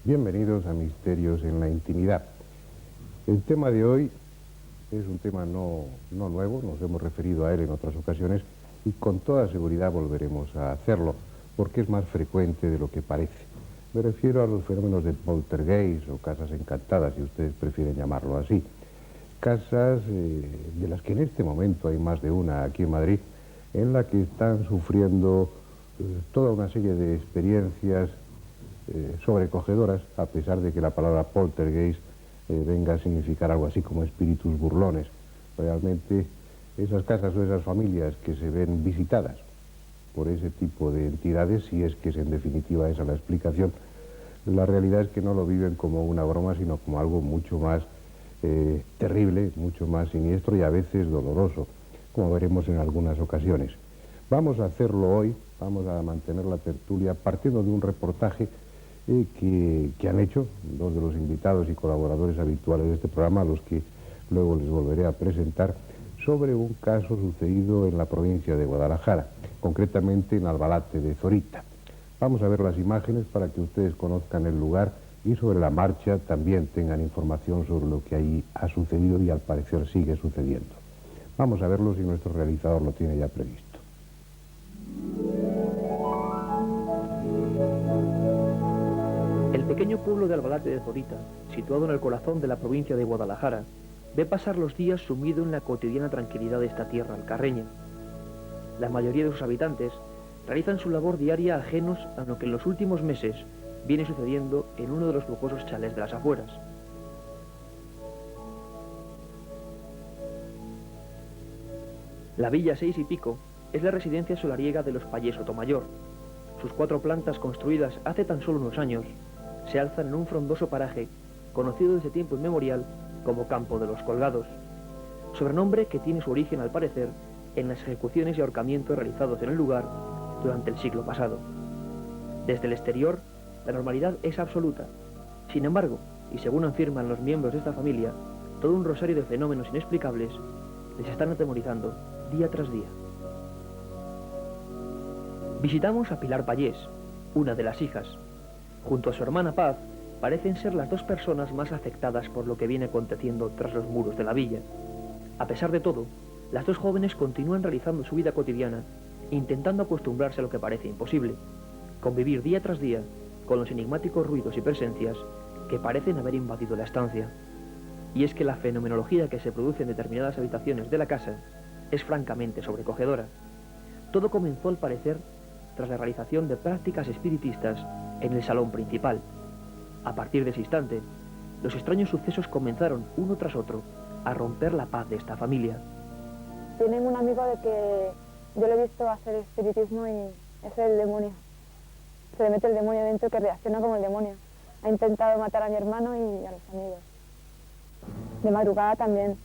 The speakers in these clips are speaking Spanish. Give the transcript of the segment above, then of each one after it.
Bienvenidos a Misterios en la Intimidad. El tema de hoy es un tema no nuevo, nos hemos referido a él en otras ocasiones y con toda seguridad volveremos a hacerlo, porque es más frecuente de lo que parece. Me refiero a los fenómenos de poltergeist o casas encantadas, si ustedes prefieren llamarlo así. Casas de las que en este momento hay más de una aquí en Madrid, en la que están sufriendo toda una serie de experiencias sobrecogedoras, a pesar de que la palabra poltergeist venga a significar algo así como espíritus burlones. Realmente esas casas o esas familias que se ven visitadas por ese tipo de entidades, si es que es en definitiva esa la explicación, la realidad es que no lo viven como una broma, sino como algo mucho más terrible, mucho más siniestro y a veces doloroso, como veremos en algunas ocasiones. Vamos a hacerlo hoy, vamos a mantener la tertulia partiendo de un reportaje que han hecho dos de los invitados y colaboradores habituales de este programa, a los que luego les volveré a presentar, sobre un caso sucedido en la provincia de Guadalajara, concretamente en Albalate de Zorita. Vamos a ver las imágenes para que ustedes conozcan el lugar y sobre la marcha también tengan información sobre lo que ahí ha sucedido y al parecer sigue sucediendo. Vamos a verlo si nuestro realizador lo tiene ya previsto. El pequeño pueblo de Albalate de Zorita, situado en el corazón de la provincia de Guadalajara, ve pasar los días sumido en la cotidiana tranquilidad de esta tierra alcarreña. La mayoría de sus habitantes realizan su labor diaria ajenos a lo que en los últimos meses viene sucediendo en uno de los lujosos chalés de las afueras. La Villa 6 y Pico es la residencia solariega de los Pallés Sotomayor. Sus 4 plantas, construidas hace tan solo unos años, se alzan en un frondoso paraje conocido desde tiempo inmemorial como Campo de los Colgados, sobrenombre que tiene su origen, al parecer, en las ejecuciones y ahorcamientos realizados en el lugar durante el siglo pasado. Desde el exterior, la normalidad es absoluta. Sin embargo, y según afirman los miembros de esta familia, todo un rosario de fenómenos inexplicables les están atemorizando día tras día. Visitamos a Pilar Pallés, una de las hijas. Junto a su hermana Paz, parecen ser las dos personas más afectadas por lo que viene aconteciendo tras los muros de la villa. A pesar de todo, las dos jóvenes continúan realizando su vida cotidiana, intentando acostumbrarse a lo que parece imposible, convivir día tras día con los enigmáticos ruidos y presencias que parecen haber invadido la estancia. Y es que la fenomenología que se produce en determinadas habitaciones de la casa es francamente sobrecogedora. Todo comenzó, al parecer, tras la realización de prácticas espiritistas en el salón principal. A partir de ese instante, los extraños sucesos comenzaron, uno tras otro, a romper la paz de esta familia. Tienen un amigo de que yo lo he visto hacer espiritismo y es el demonio. Se le mete el demonio dentro, que reacciona como el demonio. Ha intentado matar a mi hermano y a los amigos. De madrugada también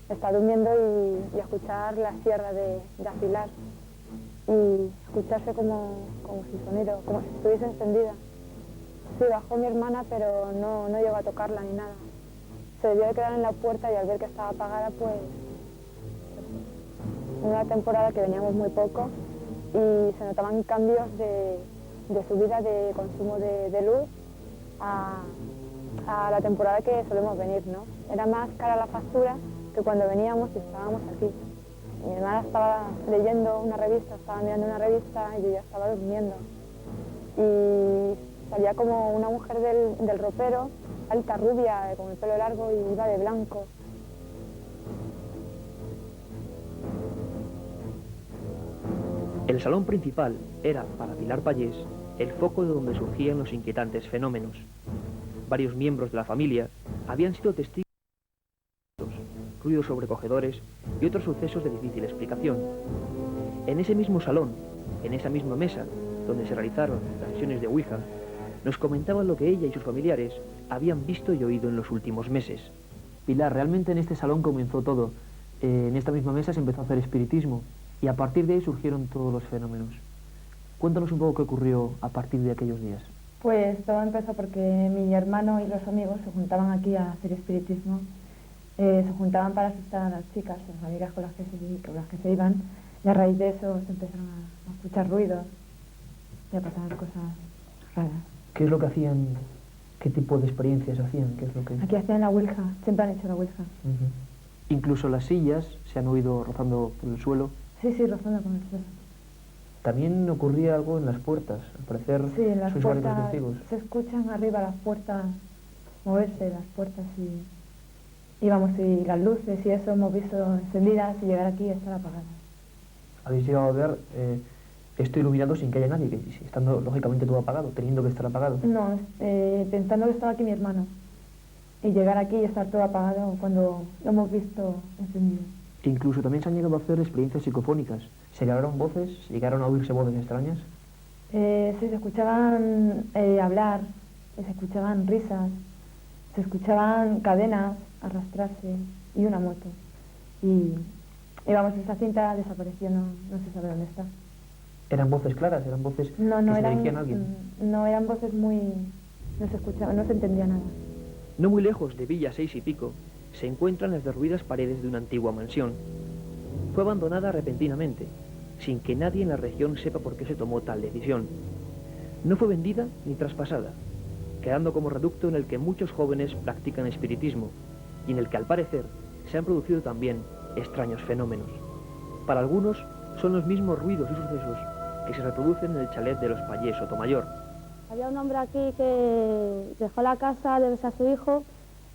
está durmiendo y escuchar la sierra de afilar y escucharse como si sonido, como si estuviese encendida. Sí, bajó mi hermana, pero no llegó a tocarla ni nada. Se debió de quedar en la puerta y al ver que estaba apagada, pues una temporada que veníamos muy poco y se notaban cambios de subida de consumo de luz a la temporada que solemos venir, ¿no? Era más cara la factura que cuando veníamos y estábamos aquí. Mi hermana estaba leyendo una revista, estaba mirando una revista y yo ya estaba durmiendo. Y salía como una mujer del ropero, alta, rubia, con el pelo largo y iba de blanco. El salón principal era, para Pilar Pallés, el foco de donde surgían los inquietantes fenómenos. Varios miembros de la familia habían sido testigos de ruidos sobrecogedores y otros sucesos de difícil explicación. En ese mismo salón, en esa misma mesa, donde se realizaron las sesiones de Ouija, nos comentaban lo que ella y sus familiares habían visto y oído en los últimos meses. Pilar, realmente en este salón comenzó todo. En esta misma mesa se empezó a hacer espiritismo y a partir de ahí surgieron todos los fenómenos. Cuéntanos un poco qué ocurrió a partir de aquellos días. Pues todo empezó porque mi hermano y los amigos se juntaban aquí a hacer espiritismo. Se juntaban para asustar a las chicas, las amigas con las que se iban, y a raíz de eso se empezaron a escuchar ruidos y a pasar cosas raras. ¿Qué es lo que hacían? ¿Qué tipo de experiencias hacían? ¿Qué es lo que... Aquí hacían la ouija, siempre han hecho la ouija. Incluso las sillas se han oído rozando por el suelo. Sí, rozando con el suelo. También ocurría algo en las puertas, al parecer Sí, en las sois varios puertas testigos. se escuchan arriba las puertas moverse, las puertas y vamos, y las luces y eso hemos visto encendidas y llegar aquí y estar apagadas. Habéis llegado a ver esto iluminado sin que haya nadie, estando lógicamente todo apagado, teniendo que estar apagado. No, pensando que estaba aquí mi hermano y llegar aquí y estar todo apagado cuando lo hemos visto encendido. Incluso también se han llegado a hacer experiencias psicofónicas. ¿Se grabaron voces? ¿Llegaron a oírse voces extrañas? Sí, se escuchaban hablar, se escuchaban risas, se escuchaban cadenas arrastrarse y una moto. Y vamos, esa cinta desapareció, no se sabe dónde está. ¿Eran voces claras? ¿Eran voces que se dirigían a alguien? No, eran voces muy... no se escuchaba, no se entendía nada. No muy lejos de Villa 6 y Pico se encuentran las derruidas paredes de una antigua mansión. Fue abandonada repentinamente, sin que nadie en la región sepa por qué se tomó tal decisión. No fue vendida ni traspasada, quedando como reducto en el que muchos jóvenes practican espiritismo y en el que al parecer se han producido también extraños fenómenos. Para algunos son los mismos ruidos y sucesos que se reproducen en el chalet de los Pallés Sotomayor. Había un hombre aquí que dejó la casa de besar a su hijo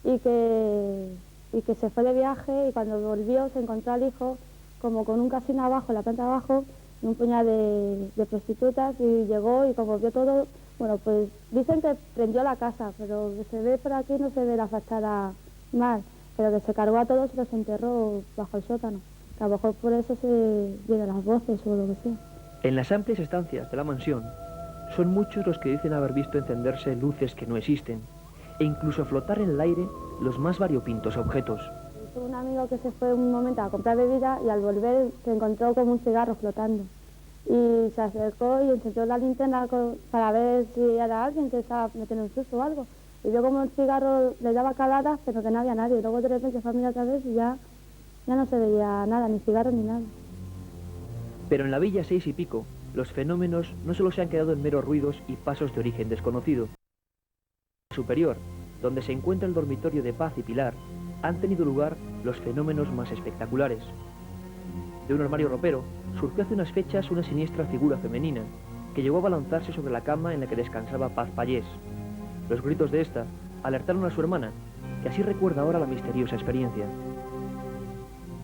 y que se fue de viaje y cuando volvió se encontró al hijo como con un casino abajo, en la planta de abajo, y un puñado de prostitutas y llegó y como vio todo, bueno, pues dicen que prendió la casa, pero que se ve por aquí no se ve la fachada mal, pero que se cargó a todos y los enterró bajo el sótano, que a lo mejor por eso se vienen las voces o lo que sea. En las amplias estancias de la mansión son muchos los que dicen haber visto encenderse luces que no existen e incluso flotar en el aire los más variopintos objetos. Tuve un amigo que se fue un momento a comprar bebida y al volver se encontró como un cigarro flotando y se acercó y encendió la linterna para ver si era alguien que estaba metiendo un susto o algo y vio como el cigarro le daba caladas pero que no había nadie y luego de repente fue a mirar otra vez y ya no se veía nada, ni cigarro ni nada. Pero en la Villa 6 y Pico los fenómenos no solo se han quedado en meros ruidos y pasos de origen desconocido. Superior, donde se encuentra el dormitorio de Paz y Pilar, han tenido lugar los fenómenos más espectaculares. De un armario ropero surgió hace unas fechas una siniestra figura femenina que llegó a balanzarse sobre la cama en la que descansaba Paz Pallés. Los gritos de esta alertaron a su hermana, que así recuerda ahora la misteriosa experiencia.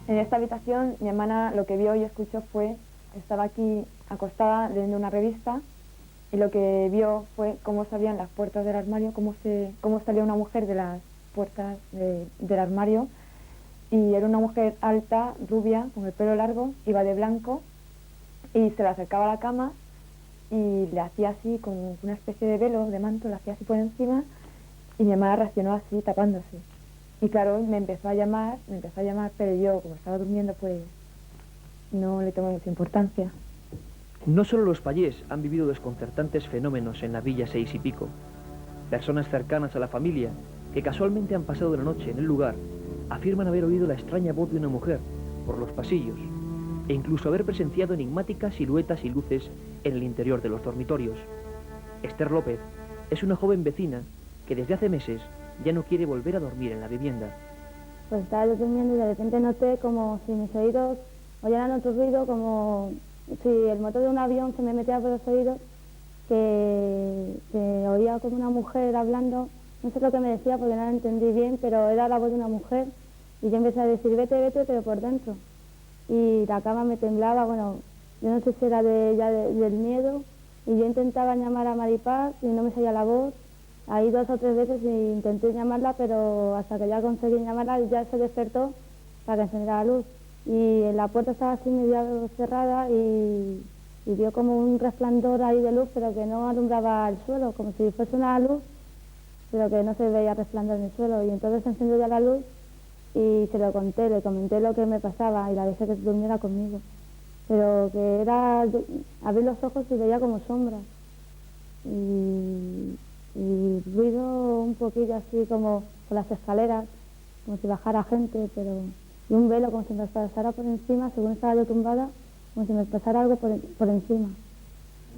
En esta habitación mi hermana lo que vio y escuchó fue, estaba aquí acostada leyendo una revista y lo que vio fue cómo se abrían las puertas del armario, cómo salía una mujer de las puertas del armario y era una mujer alta, rubia, con el pelo largo, iba de blanco y se le acercaba a la cama y le hacía así como una especie de velo, de manto, le hacía así por encima y mi hermana reaccionó así tapándose y claro, me empezó a llamar, pero yo como estaba durmiendo pues no le tomé mucha importancia. No solo los Pallés han vivido desconcertantes fenómenos en la Villa 6 y Pico. Personas cercanas a la familia, que casualmente han pasado la noche en el lugar, afirman haber oído la extraña voz de una mujer por los pasillos e incluso haber presenciado enigmáticas siluetas y luces en el interior de los dormitorios. Esther López es una joven vecina que desde hace meses ya no quiere volver a dormir en la vivienda. Pues estaba yo durmiendo y de repente noté como si mis oídos oyeran otro ruido, como si el motor de un avión se me metía por los oídos, que oía como una mujer hablando, no sé lo que me decía porque no lo entendí bien, pero era la voz de una mujer y yo empecé a decir vete, vete, pero por dentro. Y la cama me temblaba, bueno, yo no sé si era del miedo y yo intentaba llamar a Maripaz y no me salía la voz. Ahí 2 o 3 veces intenté llamarla, pero hasta que ya conseguí llamarla ya se despertó para que encendiera la luz. Y la puerta estaba así medio cerrada y vio como un resplandor ahí de luz, pero que no alumbraba el suelo, como si fuese una luz, pero que no se veía resplandor en el suelo. Y entonces encendió ya la luz y se lo conté, le comenté lo que me pasaba y la dejé que durmiera conmigo. Pero que era abrir los ojos y veía como sombras. Y ruido un poquillo así como por las escaleras, como si bajara gente, pero y un velo como si me pasara por encima, según estaba yo tumbada, como si me pasara algo por encima.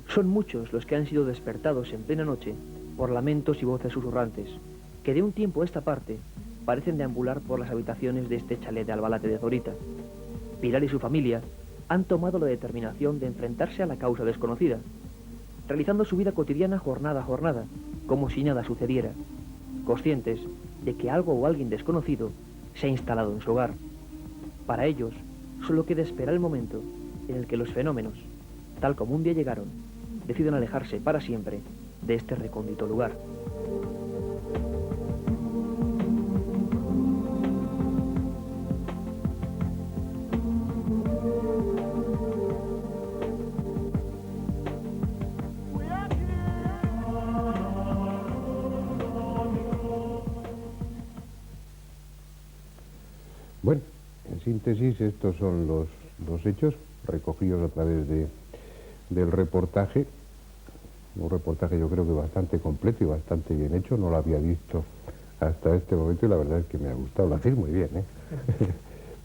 Son muchos los que han sido despertados en plena noche por lamentos y voces susurrantes, que de un tiempo a esta parte parecen deambular por las habitaciones de este chalet de Albalate de Zorita. Pilar y su familia han tomado la determinación de enfrentarse a la causa desconocida, realizando su vida cotidiana jornada a jornada, como si nada sucediera, conscientes de que algo o alguien desconocido se ha instalado en su hogar. Para ellos, solo queda esperar el momento en el que los fenómenos, tal como un día llegaron, deciden alejarse para siempre de este recóndito lugar. Bueno, en síntesis, estos son los hechos recogidos a través del reportaje. Un reportaje yo creo que bastante completo y bastante bien hecho. No lo había visto hasta este momento y la verdad es que me ha gustado. Lo hacéis muy bien, ¿eh?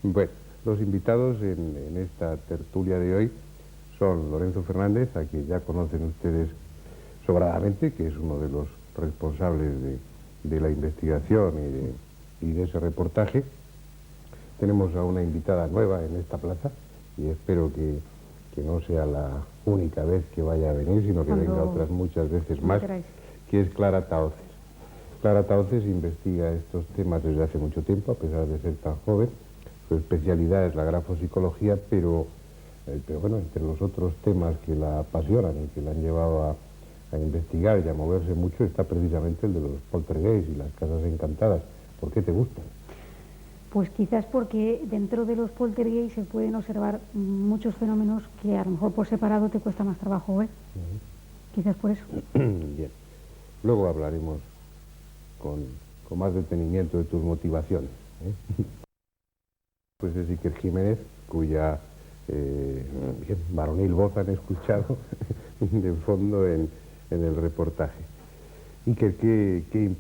Bueno, los invitados en esta tertulia de hoy son Lorenzo Fernández, a quien ya conocen ustedes sobradamente, que es uno de los responsables de la investigación y de ese reportaje. Tenemos a una invitada nueva en esta plaza y espero que no sea la única vez que vaya a venir, sino que venga otras muchas veces más, que es Clara Tahoces. Clara Tahoces investiga estos temas desde hace mucho tiempo, a pesar de ser tan joven. Su especialidad es la grafopsicología, pero bueno, entre los otros temas que la apasionan y que la han llevado a investigar y a moverse mucho está precisamente el de los poltergeists y las casas encantadas. ¿Por qué te gustan? Pues quizás porque dentro de los poltergeists se pueden observar muchos fenómenos que a lo mejor por separado te cuesta más trabajo ver. Quizás por eso. Bien. Luego hablaremos con más detenimiento de tus motivaciones, ¿eh? Pues es Iker Jiménez, cuya varonil voz han escuchado de fondo en el reportaje. Iker, ¿qué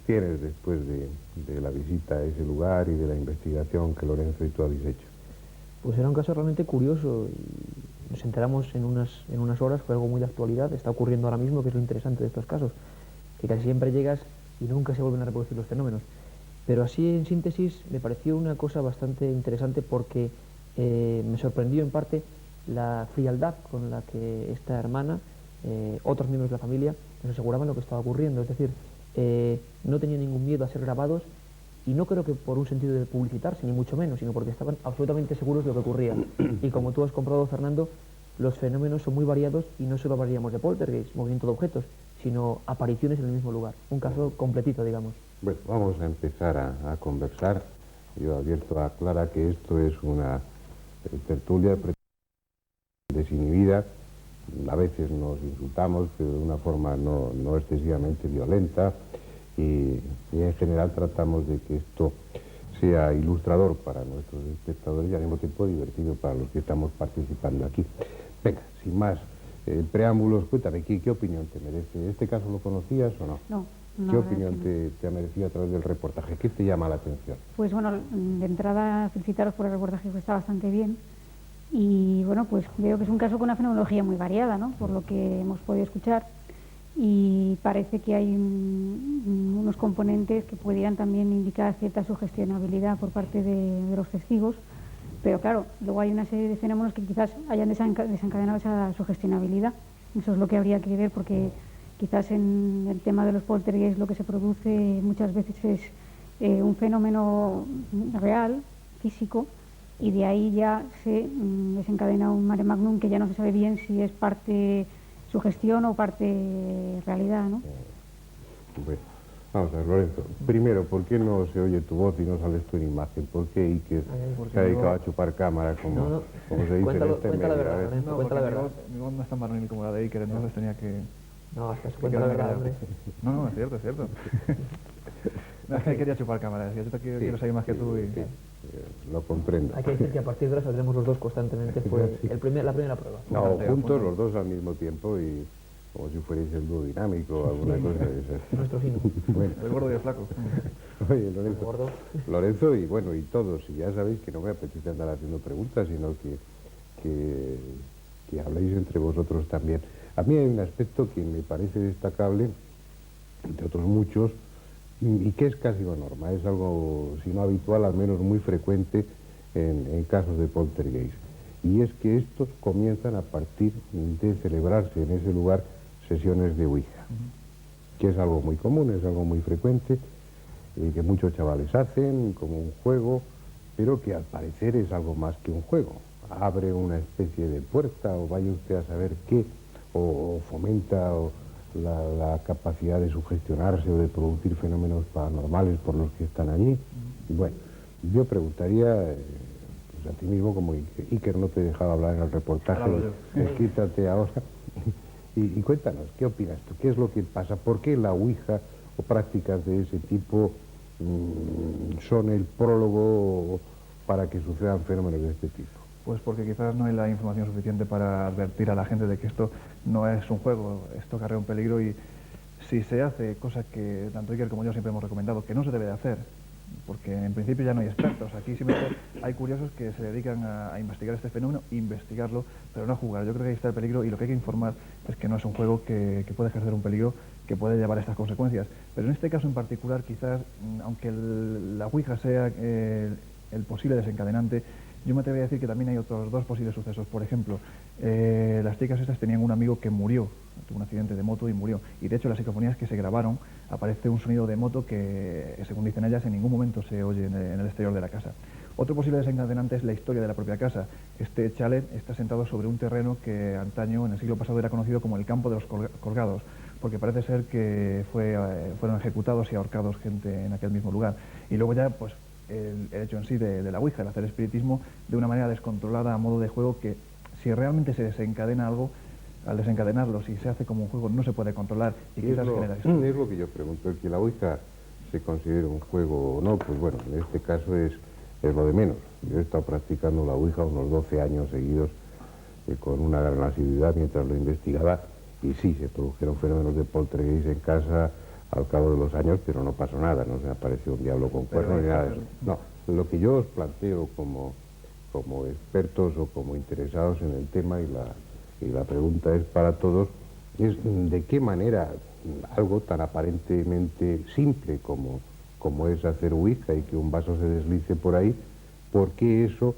tienes después de la visita a ese lugar y de la investigación que Lorenzo y tú habéis hecho? Pues era un caso realmente curioso y nos enteramos en unas horas, fue algo muy de actualidad, está ocurriendo ahora mismo, que es lo interesante de estos casos, que casi siempre llegas y nunca se vuelven a reproducir los fenómenos. Pero así en síntesis me pareció una cosa bastante interesante porque me sorprendió en parte la frialdad con la que esta hermana, otros miembros de la familia, nos aseguraban lo que estaba ocurriendo, es decir, no tenían ningún miedo a ser grabados y no creo que por un sentido de publicitarse, ni mucho menos, sino porque estaban absolutamente seguros de lo que ocurría. Y como tú has comprobado, Fernando, los fenómenos son muy variados y no solo hablaríamos de poltergeist, movimiento de objetos, sino apariciones en el mismo lugar. Un caso completito, digamos. Bueno, vamos a empezar a conversar. Yo advierto a Clara que esto es una tertulia desinhibida. A veces nos insultamos, pero de una forma no excesivamente violenta. Y en general tratamos de que esto sea ilustrador para nuestros espectadores y al mismo tiempo divertido para los que estamos participando aquí. Venga, sin más preámbulos, cuéntame, ¿qué opinión te merece? ¿Este caso lo conocías o no? No. ¿Qué opinión te ha merecido a través del reportaje? ¿Qué te llama la atención? Pues bueno, de entrada felicitaros por el reportaje, que está bastante bien. Y bueno, pues veo que es un caso con una fenomenología muy variada, ¿no? Por lo que hemos podido escuchar. Y parece que hay unos componentes que pudieran también indicar cierta sugestionabilidad por parte de los testigos. Pero claro, luego hay una serie de fenómenos que quizás hayan desencadenado esa sugestionabilidad. Eso es lo que habría que ver, porque quizás en el tema de los poltergeists lo que se produce muchas veces es un fenómeno real, físico, y de ahí ya se desencadena un mare magnum que ya no se sabe bien si es parte sugestión o parte realidad, ¿no? Bueno, vamos a ver, Lorenzo. Primero, ¿por qué no se oye tu voz y no sales tú en imagen? ¿Por qué Iker se ha dedicado a chupar cámara, como se dice en este medio? Cuenta la verdad. Mi voz no es tan varonil como la de Iker, entonces tenía que... No, es que cuenta la verdad, hombre. No, es cierto, es cierto. No, es que quería chupar cámaras, yo quiero seguir más que tú y... Sí, lo comprendo. Hay que decir que a partir de ahora saldremos los dos constantemente. Fue Sí. la primera prueba. No, Apunta. juntos los dos al mismo tiempo y como si fuerais el dúo dinámico o alguna cosa de esas. Nuestro fino. Bueno, El gordo y el flaco. oye, Lorenzo. Gordo. Lorenzo y bueno, y todos, y ya sabéis que no me apetece andar haciendo preguntas, sino que habléis entre vosotros también. A mí hay un aspecto que me parece destacable, entre otros muchos, y que es casi una norma, es algo, si no habitual, al menos muy frecuente en casos de poltergeist. Y es que estos comienzan a partir de celebrarse en ese lugar sesiones de Ouija, que es algo muy común, es algo muy frecuente, que muchos chavales hacen como un juego, pero que al parecer es algo más que un juego. Abre una especie de puerta o vaya usted a saber qué, o fomenta la capacidad de sugestionarse o de producir fenómenos paranormales por los que están allí. Y bueno, yo preguntaría pues a ti mismo, como Iker no te dejaba hablar en el reportaje, quítate ahora y cuéntanos, ¿qué opinas tú? ¿Qué es lo que pasa? ¿Por qué la Ouija o prácticas de ese tipo son el prólogo para que sucedan fenómenos de este tipo? Pues porque quizás no hay la información suficiente para advertir a la gente de que esto no es un juego, esto carrea un peligro y si se hace, cosa que tanto Iker como yo siempre hemos recomendado, que no se debe de hacer, porque en principio ya no hay expertos, aquí simplemente hay curiosos que se dedican a investigar este fenómeno, investigarlo, pero no a jugar. Yo creo que ahí está el peligro y lo que hay que informar es que no es un juego que puede ejercer un peligro que puede llevar a estas consecuencias. Pero en este caso en particular, quizás, aunque la Ouija sea el posible desencadenante, yo me atrevería a decir que también hay otros dos posibles sucesos. Por ejemplo, las chicas estas tenían un amigo que murió, tuvo un accidente de moto y murió. Y de hecho, las psicofonías que se grabaron, aparece un sonido de moto que, según dicen ellas, en ningún momento se oye en el exterior de la casa. Otro posible desencadenante es la historia de la propia casa. Este chalet está sentado sobre un terreno que antaño, en el siglo pasado, era conocido como el campo de los colgados, porque parece ser que fueron ejecutados y ahorcados gente en aquel mismo lugar. Y luego ya, pues, el hecho en sí de la Ouija, el hacer espiritismo de una manera descontrolada a modo de juego que si realmente se desencadena algo, al desencadenarlo, si se hace como un juego, no se puede controlar y quizás genera eso. Es lo que yo pregunto, el que la Ouija se considere un juego o no, pues bueno, en este caso es lo de menos. Yo he estado practicando la Ouija unos 12 años seguidos con una gran asiduidad mientras lo investigaba y sí, se produjeron fenómenos de poltergeist en casa al cabo de los años, pero no pasó nada, no se apareció un diablo con cuernos ni nada de eso. No, lo que yo os planteo como expertos o como interesados en el tema y la pregunta es para todos, es de qué manera algo tan aparentemente simple como es hacer Ouija y que un vaso se deslice por ahí, ¿por qué eso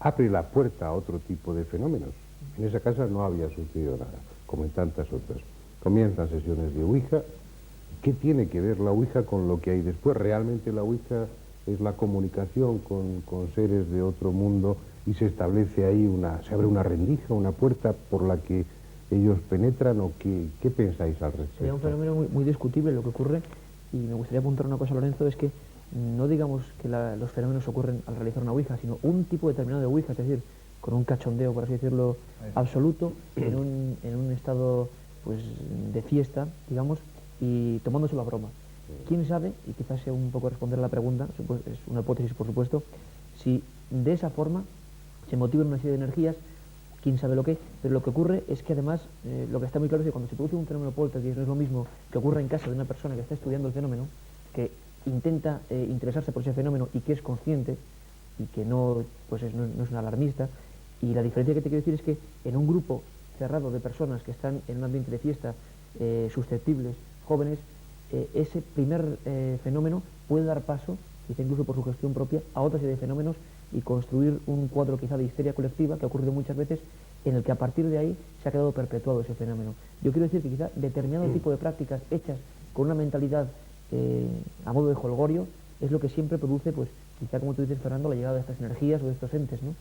abre la puerta a otro tipo de fenómenos? En esa casa no había sucedido nada, como en tantas otras. Comienzan sesiones de Ouija. ¿Qué tiene que ver la Ouija con lo que hay después? ¿Realmente la Ouija es la comunicación con seres de otro mundo y se establece ahí se abre una rendija, una puerta por la que ellos penetran o qué pensáis al respecto? Sería un fenómeno muy discutible lo que ocurre y me gustaría apuntar una cosa, Lorenzo, es que no digamos que los fenómenos ocurren al realizar una Ouija, sino un tipo determinado de Ouija, es decir, con un cachondeo, por así decirlo, absoluto, en un estado pues de fiesta, digamos, y tomándoselo a broma. ¿Quién sabe, y quizás sea un poco responder a la pregunta, es una hipótesis por supuesto, si de esa forma se motivan una serie de energías, quién sabe lo que, pero lo que ocurre es que además, lo que está muy claro es que cuando se produce un fenómeno poltergeist no es lo mismo que ocurra en casa de una persona que está estudiando el fenómeno, que intenta interesarse por ese fenómeno y que es consciente y que no es un alarmista, y la diferencia que te quiero decir es que en un grupo cerrado de personas que están en un ambiente de fiesta, susceptibles, jóvenes, ese primer fenómeno puede dar paso, quizá incluso por su gestión propia, a otra serie de fenómenos y construir un cuadro quizá de histeria colectiva que ha ocurrido muchas veces en el que a partir de ahí se ha quedado perpetuado ese fenómeno. Yo quiero decir que quizá determinado tipo de prácticas hechas con una mentalidad a modo de jolgorio es lo que siempre produce, pues quizá como tú dices, Fernando, la llegada de estas energías o de estos entes, ¿no?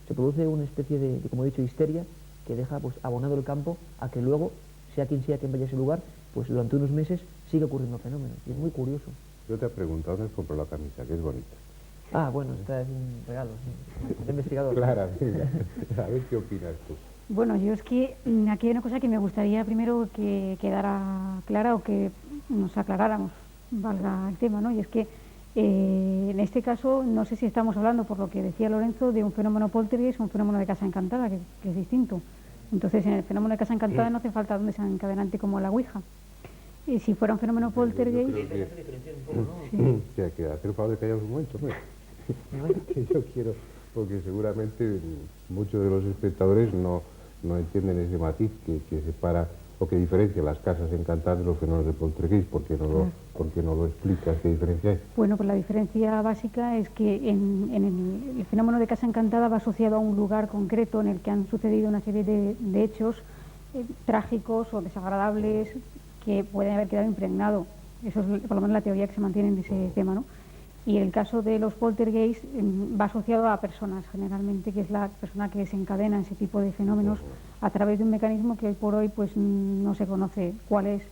Se produce una especie de como he dicho, histeria que deja pues abonado el campo a que luego, sea quien vaya a ese lugar, pues durante unos meses sigue ocurriendo fenómenos. Y es muy curioso. Yo te he preguntado, ¿dónde compró la camisa? Que es bonita. Ah, bueno, esta es un regalo, sí. Es investigador. Clara, venga, a ver qué opinas tú. Bueno, yo es que aquí hay una cosa que me gustaría primero que quedara clara o que nos aclaráramos valga el tema, ¿no? Y es que en este caso, no sé si estamos hablando, por lo que decía Lorenzo, de un fenómeno poltergeist o un fenómeno de casa encantada, que es distinto. Entonces, en el fenómeno de casa encantada no hace falta un desencadenante como la Ouija. Y si fuera un fenómeno poltergeist... Que hay que hacer el favor de callar un momento, ¿no? Que yo quiero, porque seguramente muchos de los espectadores no entienden ese matiz que separa o que diferencia las casas encantadas de los fenómenos de poltergeist. ¿Por qué no lo explicas? ¿Qué diferencia hay? Bueno, pues la diferencia básica es que en el fenómeno de casa encantada va asociado a un lugar concreto en el que han sucedido una serie de hechos trágicos o desagradables que pueden haber quedado impregnados. Eso es por lo menos la teoría que se mantiene en ese tema, ¿no? Y el caso de los poltergeist va asociado a personas, generalmente, que es la persona que desencadena ese tipo de fenómenos a través de un mecanismo que hoy por hoy pues no se conoce cuál es.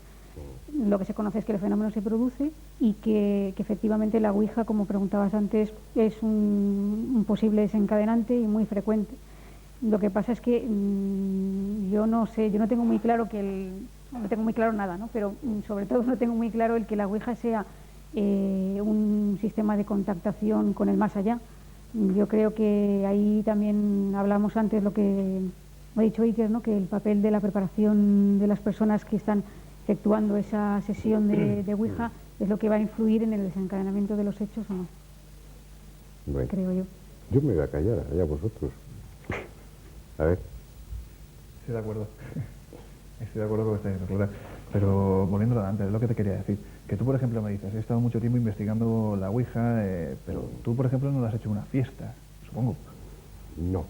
Lo que se conoce es que el fenómeno se produce y que efectivamente la Ouija, como preguntabas antes, es un posible desencadenante y muy frecuente. Lo que pasa es que yo no sé, yo no tengo muy claro no tengo muy claro nada, ¿no? Pero sobre todo no tengo muy claro el que la Ouija sea un sistema de contactación con el más allá. Yo creo que ahí también hablamos antes lo que ha dicho Iker, ¿no? Que el papel de la preparación de las personas que están efectuando esa sesión de Ouija es lo que va a influir en el desencadenamiento de los hechos o no. Bueno, creo yo. Yo me voy a callar, allá vosotros. A ver. Estoy de acuerdo. Estoy de acuerdo con lo que estáis diciendo. Pero volviendo a antes, es lo que te quería decir. Que tú, por ejemplo, me dices, he estado mucho tiempo investigando la Ouija, pero tú, por ejemplo, no la has hecho en una fiesta, supongo. No.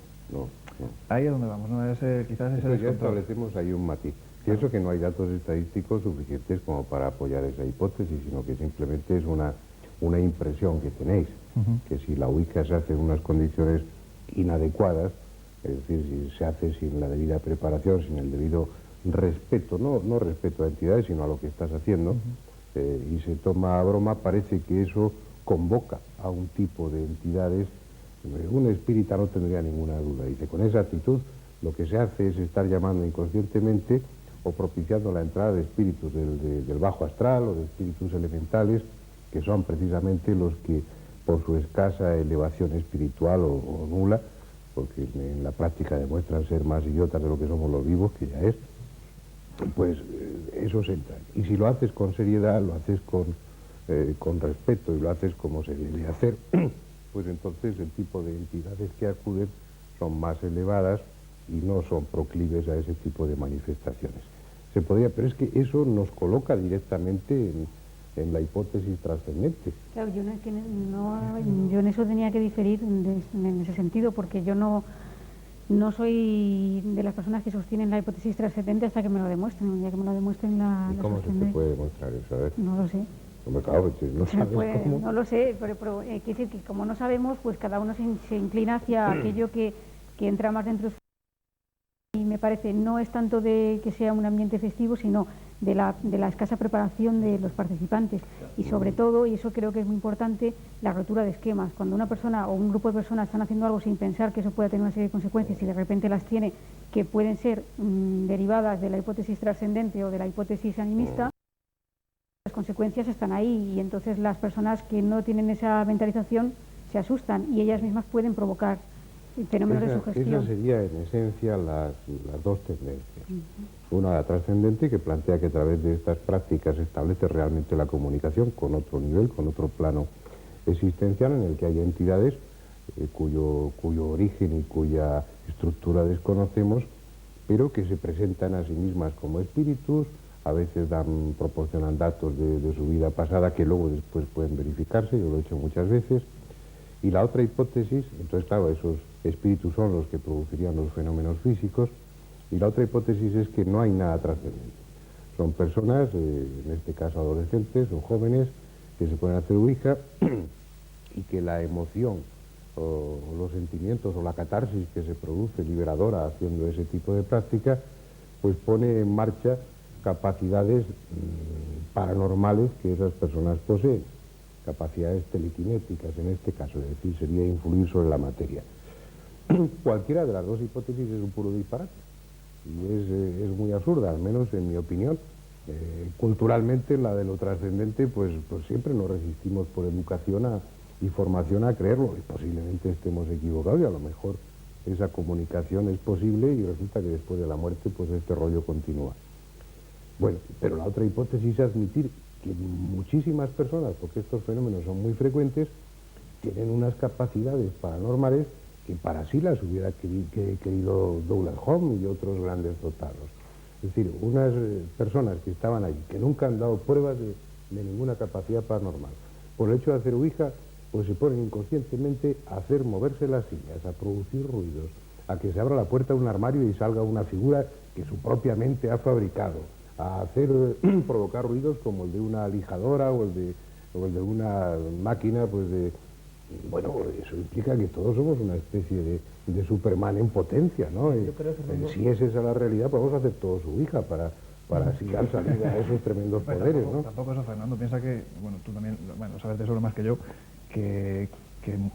Ahí es donde vamos, ¿no? Quizás ese Entonces ya descontrol. establecemos ahí un matiz. Pienso que no hay datos estadísticos suficientes como para apoyar esa hipótesis, sino que simplemente es una impresión que tenéis, que si la Ouija se hace en unas condiciones inadecuadas, es decir, si se hace sin la debida preparación, sin el debido respeto, no respeto a entidades, sino a lo que estás haciendo, y se toma a broma, parece que eso convoca a un tipo de entidades. Un espírita no tendría ninguna duda. Dice, con esa actitud lo que se hace es estar llamando inconscientemente o propiciando la entrada de espíritus del bajo astral o de espíritus elementales, que son precisamente los que, por su escasa elevación espiritual o nula, porque en la práctica demuestran ser más idiotas de lo que somos los vivos, que ya es, pues esos entran. Y si lo haces con seriedad, lo haces con respeto y lo haces como se debe hacer, pues entonces el tipo de entidades que acuden son más elevadas y no son proclives a ese tipo de manifestaciones. Pero es que eso nos coloca directamente en la hipótesis trascendente. Claro, yo en eso tenía que diferir en ese sentido, porque yo no soy de las personas que sostienen la hipótesis trascendente hasta que me lo demuestren. Un día que me lo demuestren ¿Y cómo se te puede demostrar eso? A ver. No lo sé. No me cago, no sabes cómo. No lo sé, pero quiere decir que como no sabemos, pues cada uno se inclina hacia aquello que entra más dentro. Y me parece, no es tanto de que sea un ambiente festivo, sino de la escasa preparación de los participantes. Y sobre todo, y eso creo que es muy importante, la rotura de esquemas. Cuando una persona o un grupo de personas están haciendo algo sin pensar que eso pueda tener una serie de consecuencias y de repente las tiene, que pueden ser derivadas de la hipótesis trascendente o de la hipótesis animista, las consecuencias están ahí y entonces las personas que no tienen esa mentalización se asustan y ellas mismas pueden provocar fenómenos de sugestión. Esa sería en esencia las dos tendencias. Una, la trascendente, que plantea que a través de estas prácticas se establece realmente la comunicación con otro nivel, con otro plano existencial, en el que hay entidades cuyo origen y cuya estructura desconocemos, pero que se presentan a sí mismas como espíritus, a veces proporcionan datos de su vida pasada que luego después pueden verificarse, yo lo he hecho muchas veces. Y la otra hipótesis, entonces claro, esos espíritus son los que producirían los fenómenos físicos, y la otra hipótesis es que no hay nada trascendente. Son personas, en este caso adolescentes o jóvenes, que se pueden hacer Ouija y que la emoción o los sentimientos o la catarsis que se produce liberadora haciendo ese tipo de práctica, pues pone en marcha capacidades paranormales que esas personas poseen, capacidades telequinéticas en este caso, es decir, sería influir sobre la materia. Cualquiera de las dos hipótesis es un puro disparate y es muy absurda, al menos en mi opinión, Culturalmente, la de lo trascendente, pues siempre nos resistimos por educación y formación a creerlo, y posiblemente estemos equivocados, y a lo mejor esa comunicación es posible y resulta que después de la muerte pues este rollo continúa. Bueno, pero la otra hipótesis es admitir que muchísimas personas, porque estos fenómenos son muy frecuentes, tienen unas capacidades paranormales que para sí las hubiera querido Douglas Home y otros grandes dotados. Es decir, unas personas que estaban allí, que nunca han dado pruebas de ninguna capacidad paranormal, por el hecho de hacer ouija, pues se ponen inconscientemente a hacer moverse las sillas, a producir ruidos, a que se abra la puerta de un armario y salga una figura que su propia mente ha fabricado, a hacer provocar ruidos como el de una lijadora o el de una máquina, pues de... Bueno, eso implica que todos somos una especie de Superman en potencia, ¿no? Yo creo, Fernando, si es esa la realidad, pues vamos a hacer todo su hija para así dar salida a esos tremendos poderes, ¿no? Tampoco eso, Fernando. Piensa que, bueno, tú también, bueno, sabes de eso más que yo, que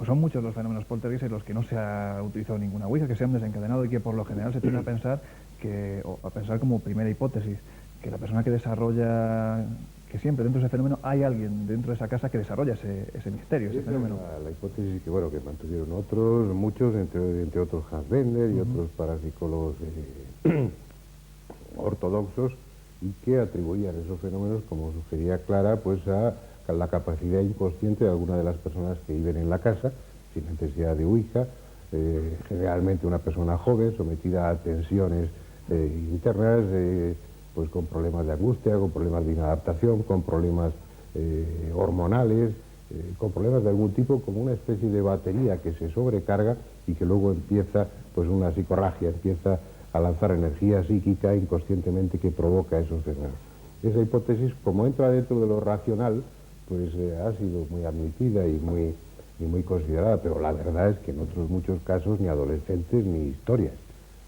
son muchos los fenómenos poltergeist en los que no se ha utilizado ninguna ouija, que se han desencadenado y que por lo general se tiende a pensar como primera hipótesis, que la persona que desarrolla, que siempre dentro de ese fenómeno hay alguien dentro de esa casa que desarrolla ese misterio, ese fenómeno. La hipótesis que, bueno, que mantuvieron otros, muchos, entre otros Hans Bender y otros parapsicólogos ortodoxos, y que atribuían esos fenómenos, como sugería Clara, pues a la capacidad inconsciente de alguna de las personas que viven en la casa, sin necesidad de ouija, generalmente una persona joven, sometida a tensiones internas, pues con problemas de angustia, con problemas de inadaptación, con problemas hormonales, con problemas de algún tipo, como una especie de batería que se sobrecarga y que luego empieza, pues una psicorragia, empieza a lanzar energía psíquica inconscientemente que provoca esos fenómenos. Esa hipótesis, como entra dentro de lo racional, pues ha sido muy admitida y muy considerada, pero la verdad es que en otros muchos casos ni adolescentes ni historias.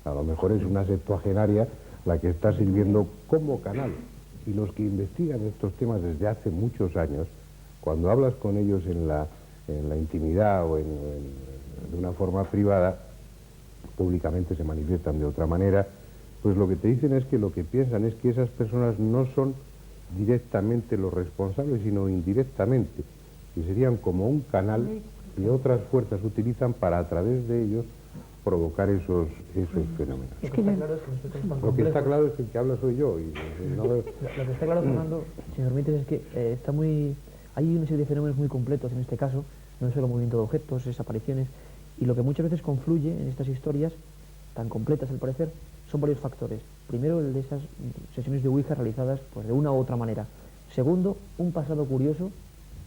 A lo mejor es una septuagenaria la que está sirviendo como canal. Y los que investigan estos temas desde hace muchos años, cuando hablas con ellos en la intimidad o de una forma privada, públicamente se manifiestan de otra manera, pues lo que te dicen es que lo que piensan es que esas personas no son directamente los responsables, sino indirectamente, que serían como un canal que otras fuerzas utilizan para a través de ellos provocar esos fenómenos. Lo que está claro es que el que habla soy yo. Lo que está claro, Fernando, si me permites, es que hay una serie de fenómenos muy completos en este caso, no es solo movimiento de objetos, es apariciones, y lo que muchas veces confluye en estas historias, tan completas al parecer, son varios factores. Primero, el de esas sesiones de ouija realizadas pues, de una u otra manera. Segundo, un pasado curioso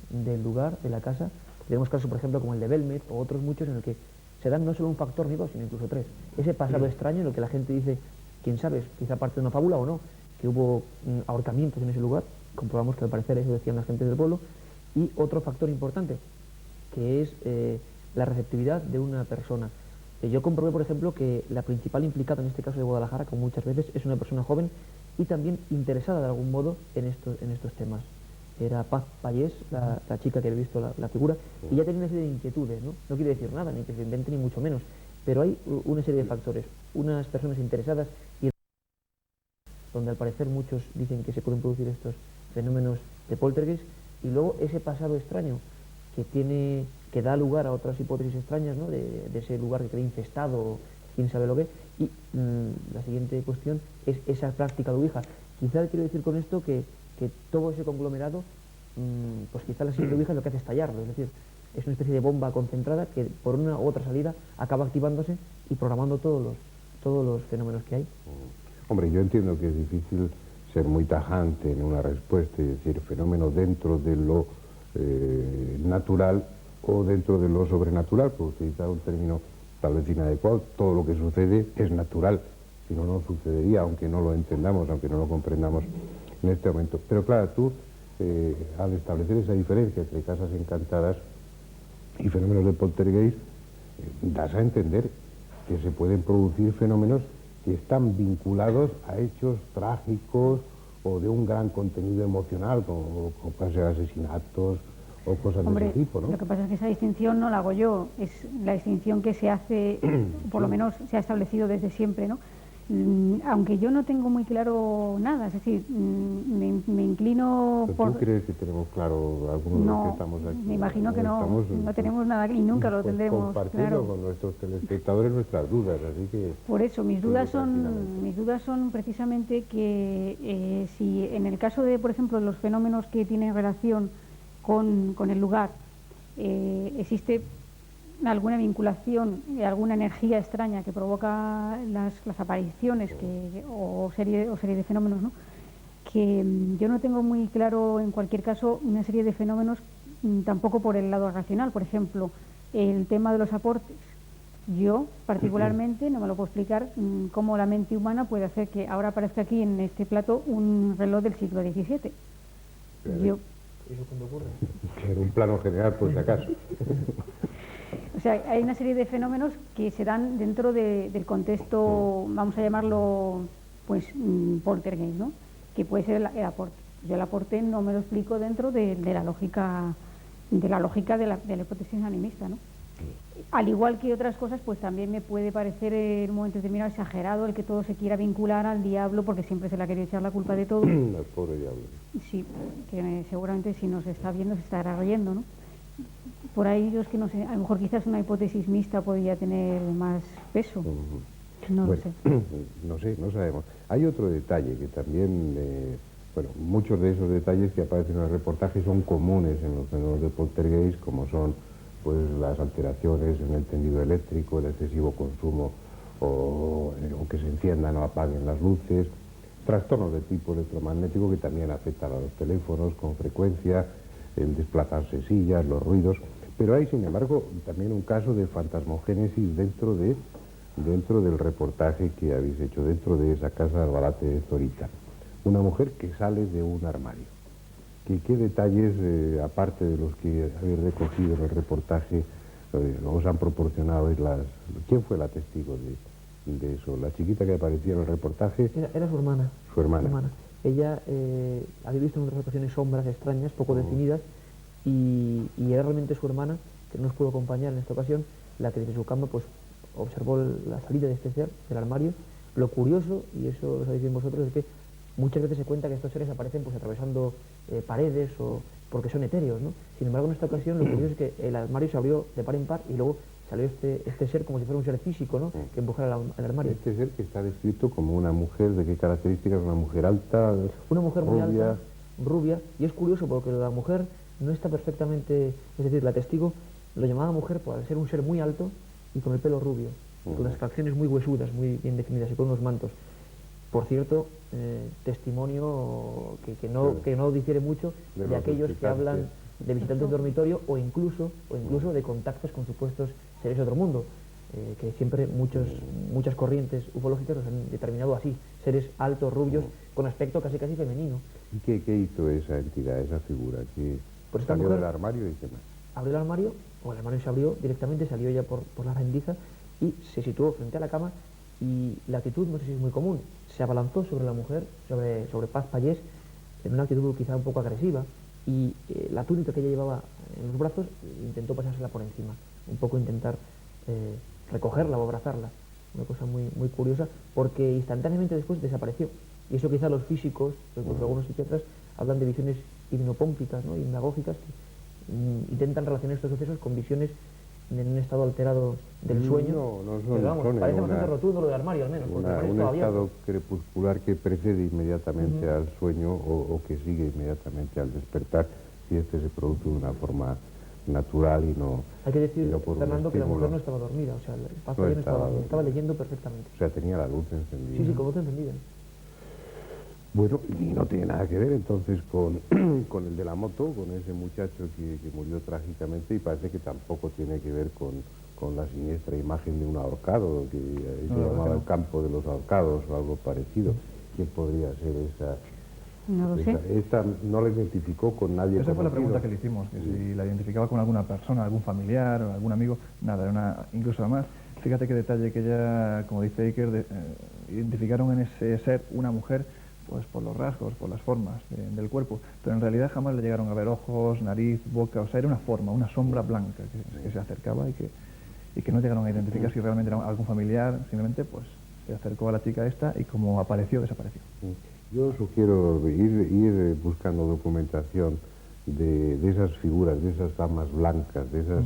del lugar, de la casa. Tenemos casos, por ejemplo, como el de Belmet o otros muchos en el que se dan no solo un factor ni dos, sino incluso tres. Ese pasado extraño en el que la gente dice, quién sabe, quizá parte de una fábula o no, que hubo ahorcamientos en ese lugar. Comprobamos que al parecer eso decían las gentes del pueblo. Y otro factor importante, que es la receptividad de una persona. Yo comprobé, por ejemplo, que la principal implicada en este caso de Guadalajara, como muchas veces, es una persona joven y también interesada de algún modo en estos temas. Era Paz Pallés, la chica que había visto la figura, y ya tenía una serie de inquietudes, ¿no? No quiere decir nada, ni que se invente ni mucho menos, pero hay una serie de factores, unas personas interesadas y donde al parecer muchos dicen que se pueden producir estos fenómenos de poltergeist, y luego ese pasado extraño que da lugar a otras hipótesis extrañas, ¿no? de ese lugar que queda infestado, quién sabe lo que, y la siguiente cuestión es esa práctica de ouija. Quizá quiero decir con esto que todo ese conglomerado, pues quizá la siguiente ouija es lo que hace estallarlo, es decir, es una especie de bomba concentrada que por una u otra salida acaba activándose y programando todos los fenómenos que hay. Hombre, yo entiendo que es difícil ser muy tajante en una respuesta y decir fenómeno dentro de lo natural o dentro de lo sobrenatural, por utilizar un término tal vez inadecuado. Todo lo que sucede es natural, si no, no sucedería, aunque no lo entendamos, aunque no lo comprendamos en este momento. Pero claro, tú, al establecer esa diferencia entre casas encantadas y fenómenos de poltergeist, das a entender que se pueden producir fenómenos que están vinculados a hechos trágicos o de un gran contenido emocional, como pueden ser asesinatos o cosas de ese tipo, ¿no? Lo que pasa es que esa distinción no la hago yo, es la distinción que se hace, por lo menos se ha establecido desde siempre, ¿no? Aunque yo no tengo muy claro nada, es decir, me inclino ¿Pero por... ¿Tú crees que tenemos claro algunos de los que No, estamos aquí? me imagino que no, Estamos, no tenemos nada y nunca lo pues, tendremos compartiendo claro. con nuestros telespectadores nuestras dudas, así que... Por eso, mis dudas tranquilamente. son precisamente que si en el caso de, por ejemplo, los fenómenos que tienen relación con el lugar, existe alguna vinculación, alguna energía extraña que provoca las apariciones o serie de fenómenos, ¿no? Que yo no tengo muy claro, en cualquier caso, una serie de fenómenos tampoco por el lado racional. Por ejemplo, el tema de los aportes. Yo, particularmente, no me lo puedo explicar cómo la mente humana puede hacer que ahora aparezca aquí en este plato un reloj del siglo XVII. Yo, ¿Eso cuándo ocurre? En un plano general, por si acaso. o sea, hay una serie de fenómenos que se dan dentro del contexto, vamos a llamarlo, pues, poltergeist, ¿no? Que puede ser el aporte. Yo el aporte no me lo explico dentro de la lógica de la hipótesis animista, ¿no? Al igual que otras cosas, pues también me puede parecer en un momento determinado exagerado el que todo se quiera vincular al diablo, porque siempre se le ha querido echar la culpa de todo. El pobre diablo. Sí, que seguramente si nos está viendo se estará riendo, ¿no? Por ahí yo es que no sé, a lo mejor quizás una hipótesis mixta podría tener más peso. No Bueno, lo sé. No sé, no sabemos. Hay otro detalle que también, bueno, muchos de esos detalles que aparecen en el reportaje son comunes en los fenómenos de poltergeist, como son pues las alteraciones en el tendido eléctrico, el excesivo consumo o que se enciendan o apaguen las luces, trastornos de tipo electromagnético que también afectan a los teléfonos con frecuencia, el desplazarse sillas, los ruidos, pero hay sin embargo también un caso de fantasmogénesis dentro del reportaje que habéis hecho, dentro de esa casa de Albalate de Zorita. Una mujer que sale de un armario. ¿Qué detalles, aparte de los que habéis recogido en el reportaje, os han proporcionado? ¿Quién fue la testigo de eso? ¿La chiquita que aparecía en el reportaje? Era su hermana. Su hermana. Ella había visto en otras ocasiones sombras extrañas, poco definidas, y era realmente su hermana, que no nos pudo acompañar en esta ocasión, la que desde su cama pues observó la salida de este ser del armario. Lo curioso, y eso lo sabéis bien vosotros, es que muchas veces se cuenta que estos seres aparecen pues atravesando paredes o porque son etéreos, ¿no? Sin embargo, en esta ocasión lo curioso es que el armario se abrió de par en par y luego salió este ser como si fuera un ser físico, ¿no? Que empujara el armario. Este ser que está descrito como una mujer, ¿de qué características? Una mujer alta, una mujer muy rubia. alta, rubia, y es curioso porque la mujer no está perfectamente, es decir, la testigo lo llamaba mujer por ser un ser muy alto y con el pelo rubio, con las facciones muy huesudas, muy bien definidas y con unos mantos. Por cierto, testimonio que no difiere mucho de aquellos que hablan de visitantes de dormitorio o incluso de contactos con supuestos seres de otro mundo, que siempre muchas corrientes ufológicas los han determinado así, seres altos, rubios, con aspecto casi femenino. ¿Y qué hizo esa entidad, esa figura? Que Pues esta salió mujer del armario y qué más. Abrió el armario, o el armario se abrió directamente, salió ella por la rendija y se situó frente a la cama, y la actitud, no sé si es muy común, se abalanzó sobre la mujer, sobre Paz Pallés, en una actitud quizá un poco agresiva, y la túnica que ella llevaba en los brazos intentó pasársela por encima, un poco intentar recogerla o abrazarla, una cosa muy curiosa, porque instantáneamente después desapareció, y eso quizá los físicos, incluso algunos psiquiatras, hablan de visiones hipnopómpicas, ¿no? Hipnagógicas, que intentan relacionar estos sucesos con visiones en un estado alterado del sueño. No pero vamos, son parece bastante rotundo lo del armario, al menos. un estado estado crepuscular que precede inmediatamente al sueño o que sigue inmediatamente al despertar, si este se produce de una forma natural y no... Hay que decir, no por un Fernando, que la mujer no estímulo. estaba dormida, o sea, el Paz No Pallés estaba estaba leyendo perfectamente. O sea, tenía la luz encendida. Sí, con luz encendida. Bueno, y no tiene nada que ver entonces con el de la moto, con ese muchacho que murió trágicamente, y parece que tampoco tiene que ver con la siniestra imagen de un ahorcado, que se llamaba el campo de los ahorcados o algo parecido. ¿Quién podría ser esa? No lo sé. Esta no la identificó con nadie. Esa fue la conocido. pregunta que le hicimos, que si la identificaba con alguna persona, algún familiar o algún amigo. Nada, era incluso además, fíjate qué detalle que ya, como dice Iker, identificaron en ese ser una mujer, pues por los rasgos, por las formas del cuerpo, pero en realidad jamás le llegaron a ver ojos, nariz, boca, o sea, era una forma, una sombra blanca que se acercaba y que no llegaron a identificar si realmente era algún familiar, simplemente pues Se acercó a la chica esta y como apareció, desapareció. Yo sugiero ir buscando documentación de esas figuras, de esas damas blancas, de esas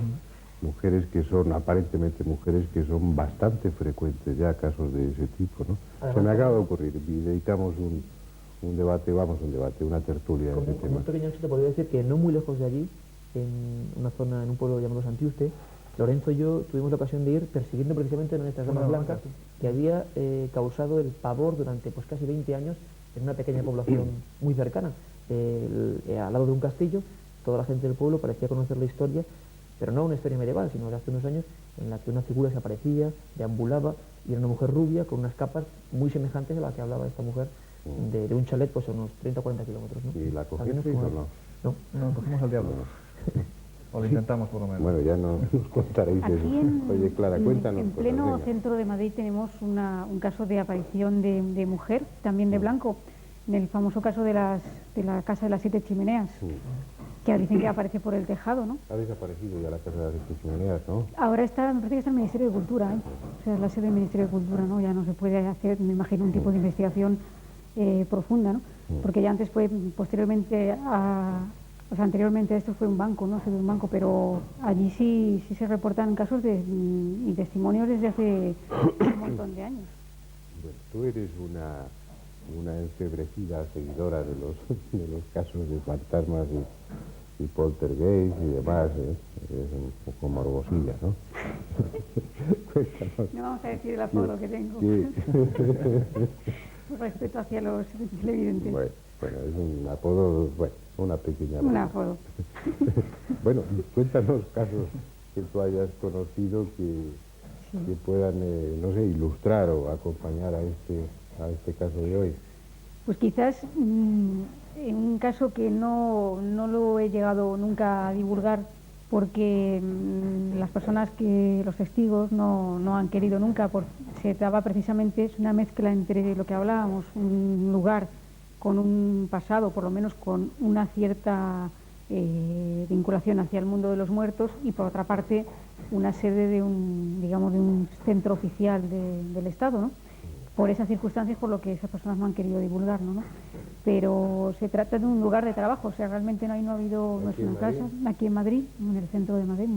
mujeres que son, aparentemente mujeres que son bastante frecuentes ya casos de ese tipo, ¿no? Además, Se me acaba de ocurrir y dedicamos un debate, una tertulia de ese Como tema. un pequeño hecho te podría decir que no muy lejos de allí, en una zona, en un pueblo llamado Santiuste, Lorenzo y yo tuvimos la ocasión de ir persiguiendo precisamente una de estas damas blancas que había causado el pavor durante pues casi 20 años en una pequeña población muy cercana, al lado de un castillo. Toda la gente del pueblo parecía conocer la historia, pero no una historia medieval, sino de hace unos años, en la que una figura se aparecía, deambulaba, y era una mujer rubia con unas capas muy semejantes a la que hablaba esta mujer, de un chalet pues a unos 30 o 40 kilómetros, ¿no? ¿Y la cogisteis o no? No. Cogimos al diablo. O lo intentamos por lo menos. Bueno, ya no nos contaréis eso. Oye, Clara, cuéntanos. En pleno centro de Madrid tenemos un caso de aparición de mujer, también de blanco, en el famoso caso de la Casa de las 7 Chimeneas, que dicen que aparece por el tejado, ¿no? Ha desaparecido ya la Casa de las 7 Chimeneas, ¿no? Ahora me parece que está en el Ministerio de Cultura, ¿eh? O sea, es la sede del Ministerio de Cultura, ¿no? Ya no se puede hacer, me imagino, un tipo de investigación profunda, ¿no? Porque ya antes fue, posteriormente o sea, anteriormente esto fue un banco, ¿no? Fue un banco, pero allí sí se reportan casos y testimonios desde hace un montón de años. Bueno, tú eres una enfebrecida seguidora de los casos de fantasmas y poltergeist y demás, ¿eh? Es un poco morbosilla, ¿no? Cuéntanos. No vamos a decir el apodo que tengo. Respeto hacia los televidentes. Bueno, es un apodo, una pequeña... Un apodo. Bueno, cuéntanos casos que tú hayas conocido que puedan, no sé, ilustrar o acompañar a este caso de hoy. Pues quizás en un caso que no lo he llegado nunca a divulgar porque las personas los testigos no han querido nunca, se traba precisamente, es una mezcla entre lo que hablábamos, un lugar con un pasado, por lo menos con una cierta vinculación hacia el mundo de los muertos, y por otra parte una sede de un centro oficial del Estado, ¿no? Por esas circunstancias por lo que esas personas no han querido divulgarlo, ¿no? Pero se trata de un lugar de trabajo, o sea, realmente no ha habido, no es una casa, aquí en Madrid, en el centro de Madrid,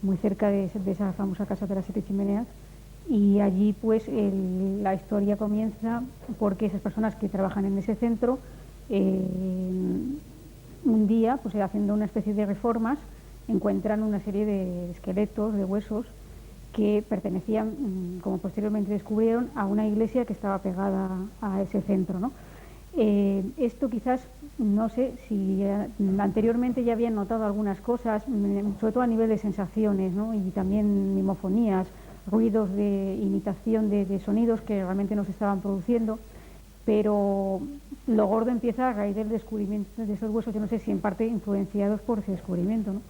muy cerca de esa famosa Casa de las 7 Chimeneas, y allí pues la historia comienza porque esas personas que trabajan en ese centro un día, pues haciendo una especie de reformas, encuentran una serie de esqueletos, de huesos, que pertenecían, como posteriormente descubrieron, a una iglesia que estaba pegada a ese centro, ¿no? Esto quizás, no sé si anteriormente ya habían notado algunas cosas, sobre todo a nivel de sensaciones, ¿no? Y también mimofonías, ruidos de imitación de sonidos que realmente no se estaban produciendo, pero lo gordo empieza a raíz del descubrimiento de esos huesos, yo no sé si en parte influenciados por ese descubrimiento, ¿no?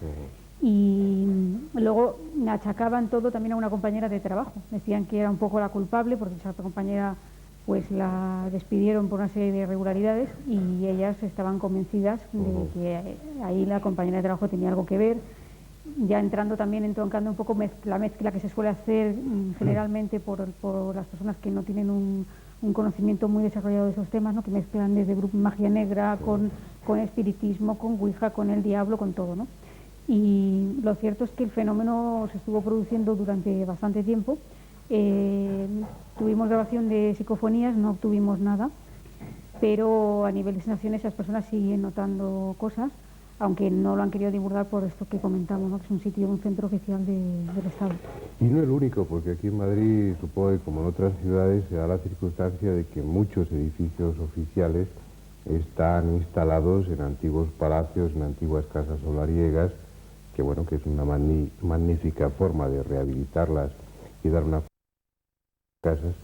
Y luego achacaban todo también a una compañera de trabajo, decían que era un poco la culpable porque esa compañera pues la despidieron por una serie de irregularidades y ellas estaban convencidas de que ahí la compañera de trabajo tenía algo que ver, ya entrando también, entroncando un poco la mezcla que se suele hacer generalmente por las personas que no tienen un conocimiento muy desarrollado de esos temas, ¿no? Que mezclan desde magia negra con espiritismo, con ouija, con el diablo, con todo, ¿no? Y lo cierto es que el fenómeno se estuvo produciendo durante bastante tiempo. Tuvimos grabación de psicofonías, no obtuvimos nada, pero a nivel de sensaciones esas personas siguen notando cosas, aunque no lo han querido divulgar por esto que comentamos, ¿no? Que es un sitio, un centro oficial del Estado. Y no el único, porque aquí en Madrid, supongo que como en otras ciudades, se da la circunstancia de que muchos edificios oficiales están instalados en antiguos palacios, en antiguas casas solariegas, que bueno, que es una magnífica forma de rehabilitarlas y dar una casas,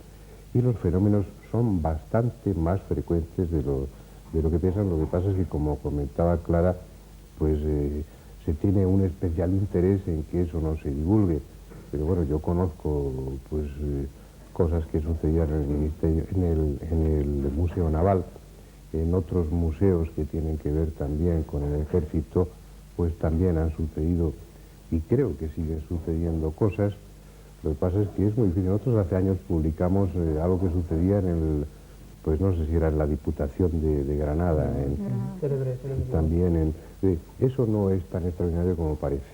y los fenómenos son bastante más frecuentes de lo que piensan. Lo que pasa es que, como comentaba Clara, pues se tiene un especial interés en que eso no se divulgue, pero bueno, yo conozco pues cosas que sucedían en el Ministerio, en el Museo Naval, en otros museos que tienen que ver también con el ejército, pues también han sucedido, y creo que siguen sucediendo cosas, Lo que pasa es que es muy difícil. Nosotros hace años publicamos algo que sucedía en el, pues no sé si era en la Diputación de Granada, también eso no es tan extraordinario como parece.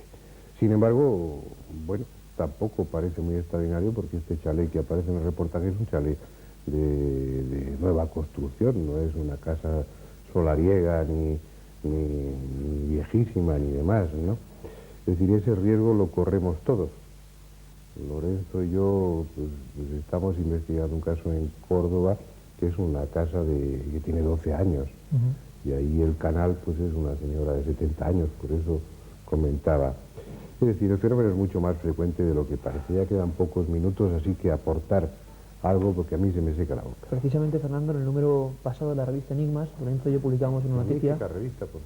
Sin embargo, bueno, tampoco parece muy extraordinario porque este chalet que aparece en el reportaje es un chalet de nueva construcción, no es una casa solariega ni viejísima ni demás, ¿no? Es decir, ese riesgo lo corremos todos. Lorenzo y yo pues estamos investigando un caso en Córdoba que es una casa que tiene 12 años y ahí el canal pues es una señora de 70 años, por eso comentaba. Es decir, el fenómeno es mucho más frecuente de lo que parece. Ya quedan pocos minutos, así que aportar algo porque a mí se me seca la boca. Precisamente, Fernando, en el número pasado de la revista Enigmas, Lorenzo y yo publicamos una noticia.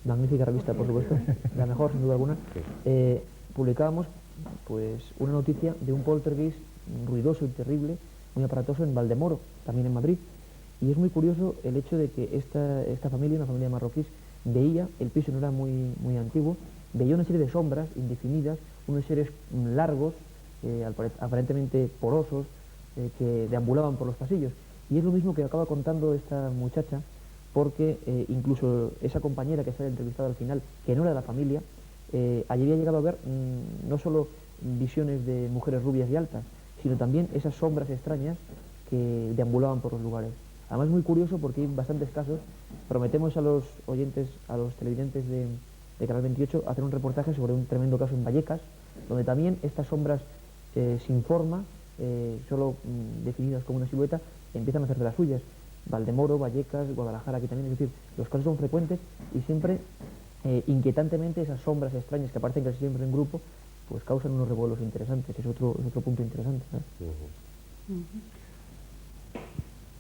Magnífica revista, por supuesto, la mejor, sin duda alguna. Sí. Publicábamos pues una noticia de un poltergeist ruidoso y terrible, muy aparatoso en Valdemoro, también en Madrid. Y es muy curioso el hecho de que esta familia, una familia marroquí, veía, el piso no era muy antiguo, veía una serie de sombras indefinidas, unos seres largos, aparentemente porosos, que deambulaban por los pasillos. Y es lo mismo que acaba contando esta muchacha, porque incluso esa compañera que sale entrevistada al final, que no era de la familia, allí había llegado a ver no solo visiones de mujeres rubias y altas, sino también esas sombras extrañas que deambulaban por los lugares. Además, muy curioso porque hay bastantes casos. Prometemos a los oyentes, a los televidentes de Canal 28, hacer un reportaje sobre un tremendo caso en Vallecas, donde también estas sombras sin forma, solo definidas como una silueta, empiezan a hacer de las suyas. Valdemoro, Vallecas, Guadalajara, aquí también. Es decir, los casos son frecuentes y siempre, inquietantemente, esas sombras extrañas que aparecen casi siempre en grupo, pues causan unos revuelos interesantes. Es otro punto interesante, ¿no?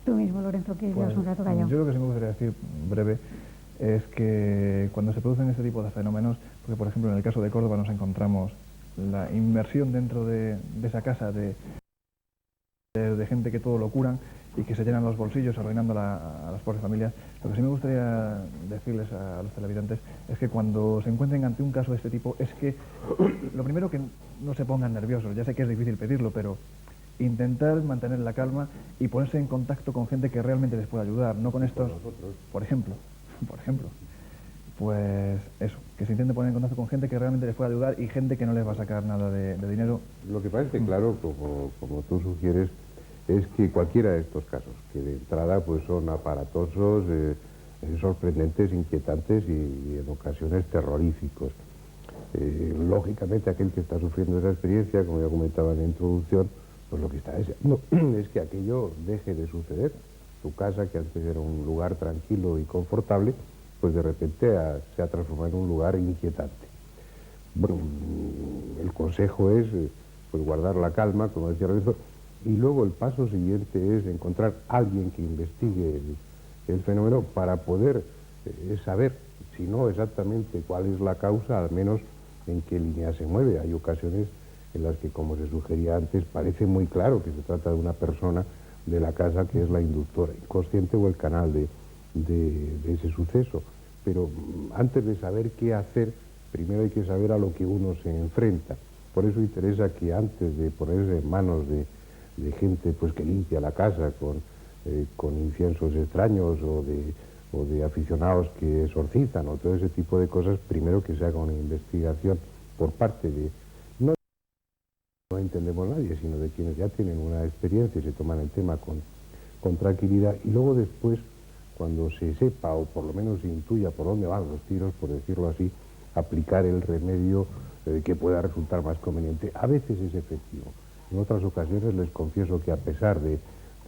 Tú mismo, Lorenzo, que llevas un rato callado. Yo lo que sí me gustaría decir breve es que cuando se producen este tipo de fenómenos, porque por ejemplo en el caso de Córdoba nos encontramos la inmersión dentro de esa casa de gente que todo lo curan y que se llenan los bolsillos arruinando a las pobres familias, lo que sí me gustaría decirles a los televidentes es que cuando se encuentren ante un caso de este tipo es que lo primero que no se pongan nerviosos. Ya sé que es difícil pedirlo, pero intentar mantener la calma y ponerse en contacto con gente que realmente les pueda ayudar, no con estos, por ejemplo, pues eso, que se intente poner en contacto con gente que realmente les pueda ayudar y gente que no les va a sacar nada de dinero. Lo que parece claro, como tú sugieres, es que cualquiera de estos casos, que de entrada pues son aparatosos, sorprendentes, inquietantes y en ocasiones terroríficos. Lógicamente aquel que está sufriendo esa experiencia, como ya comentaba en la introducción, pues lo que está deseando es que aquello deje de suceder. Su casa, que antes era un lugar tranquilo y confortable, pues de repente se ha transformado en un lugar inquietante. Bueno, el consejo es pues guardar la calma, como decía Lorenzo, y luego el paso siguiente es encontrar a alguien que investigue el fenómeno para poder saber, si no exactamente cuál es la causa, al menos en qué línea se mueve. Hay ocasiones en las que, como se sugería antes, parece muy claro que se trata de una persona de la casa que es la inductora inconsciente o el canal de ese suceso. Pero antes de saber qué hacer, primero hay que saber a lo que uno se enfrenta. Por eso interesa que antes de ponerse en manos de gente pues que limpia la casa con inciensos extraños o de aficionados que exorcizan o todo ese tipo de cosas, primero que se haga una investigación por parte de... No entendemos nadie, sino de quienes ya tienen una experiencia y se toman el tema con tranquilidad, y luego después, cuando se sepa o por lo menos se intuya por dónde van los tiros, por decirlo así, aplicar el remedio que pueda resultar más conveniente. A veces es efectivo. En otras ocasiones les confieso que a pesar de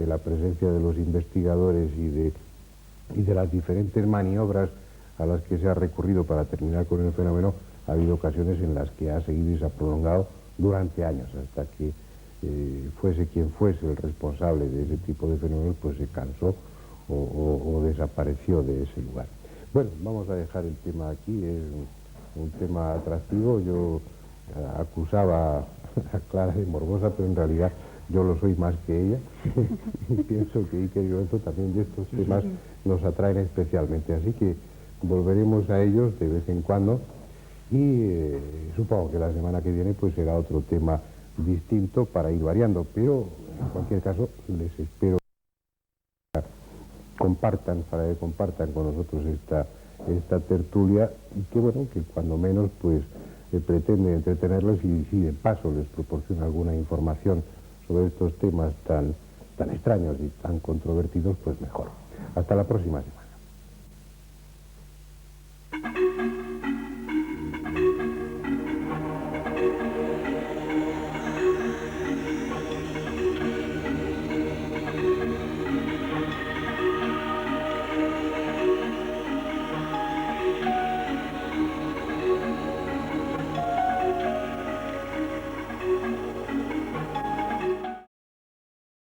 la presencia de los investigadores y de las diferentes maniobras a las que se ha recurrido para terminar con el fenómeno, ha habido ocasiones en las que ha seguido y se ha prolongado durante años, hasta que fuese quien fuese el responsable de ese tipo de fenómenos, pues se cansó o desapareció de ese lugar. Bueno, vamos a dejar el tema aquí, es un tema atractivo. Yo acusaba a Clara de morbosa, pero en realidad yo lo soy más que ella. Y pienso que Iker y Lorenzo también de estos temas nos atraen especialmente, así que volveremos a ellos de vez en cuando. Y supongo que la semana que viene pues será otro tema distinto para ir variando, pero en cualquier caso les espero para que compartan con nosotros esta tertulia y que bueno, que cuando menos pues pretende entretenerlos y si de paso les proporciona alguna información sobre estos temas tan extraños y tan controvertidos, pues mejor. Hasta la próxima semana.